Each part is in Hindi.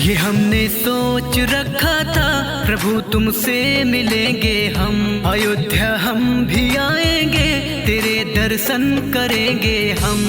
ये हमने सोच रखा था प्रभु तुमसे मिलेंगे हम, अयोध्या हम भी आएंगे, तेरे दर्शन करेंगे हम।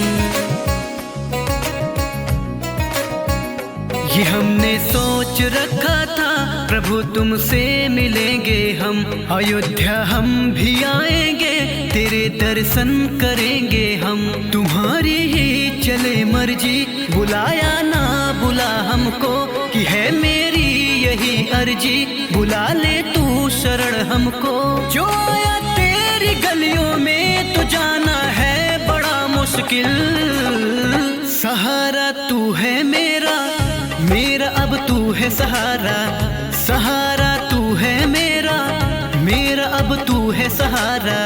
ये हमने सोच रखा था प्रभु तुमसे मिलेंगे हम, अयोध्या हम भी आएंगे, तेरे दर्शन करेंगे हम। तुम्हारी ही चले मर्जी, बुलाया ना बुला हमको, कि है मेरी यही अर्जी, बुला ले तू शरण हमको। जो आया तेरी गलियों में तो जाना है बड़ा मुश्किल, सहारा तू है मेरा, मेरा अब तू है सहारा, सहारा तू है मेरा, मेरा अब तू है सहारा।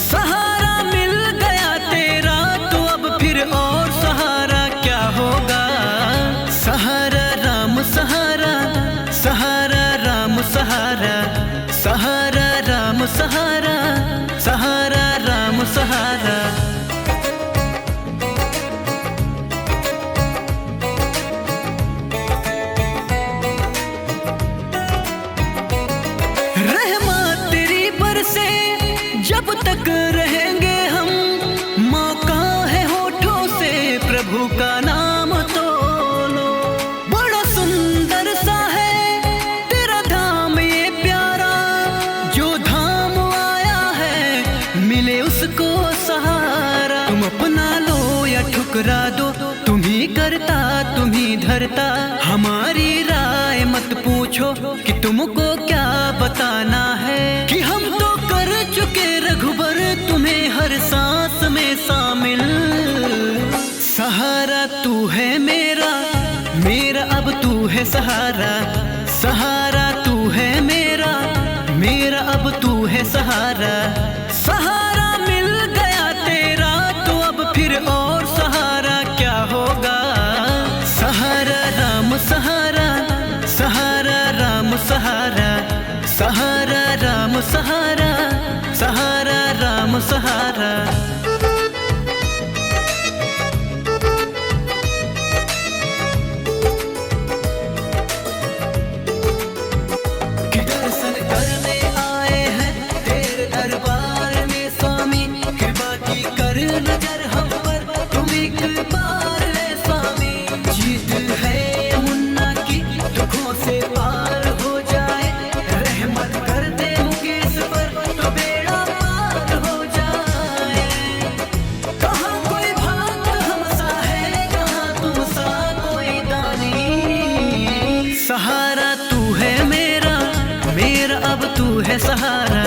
सहारा मिल गया तेरा तो अब फिर और सहारा क्या होगा। सहारा राम सहारा, सहारा राम सहारा, सहारा राम सहारा, सहारा राम सहारा। जब तक रहेंगे हम, मौका है होठों से प्रभु का नाम तो लो। बड़ा सुंदर सा है तेरा धाम ये प्यारा, जो धाम आया है मिले उसको सहारा। तुम अपना लो या ठुकरा दो, तुम ही करता तुम ही धरता, हमारी राय मत पूछो कि तुमको क्या बताना है। कि हम तो कर चुके रघुबर तुम्हें हर सांस में शामिल। सहारा तू है मेरा, मेरा अब तू है सहारा, सहारा तू है मेरा, मेरा अब तू है सहारा। सहारा मिल गया तेरा तो अब फिर और सहारा क्या होगा। सहारा राम सहारा, सहारा राम सहारा, सहारा राम सहारा, सहारा राम सहारा। कि दर्शन करने आए हैं तेरे दरबार में स्वामी, कृपा की कर नजर हम पर तुम एक बार है स्वामी। जीत है मुन्ना की दुखों से पार हो जाए, रहमत कर दे मुकेश पर तो बेड़ा पार हो जाए। कहाँ कोई भक्त हमसा है, कहाँ तुम सा कोई दानी। सहारा तू है मेरा, मेरा अब तू है सहारा,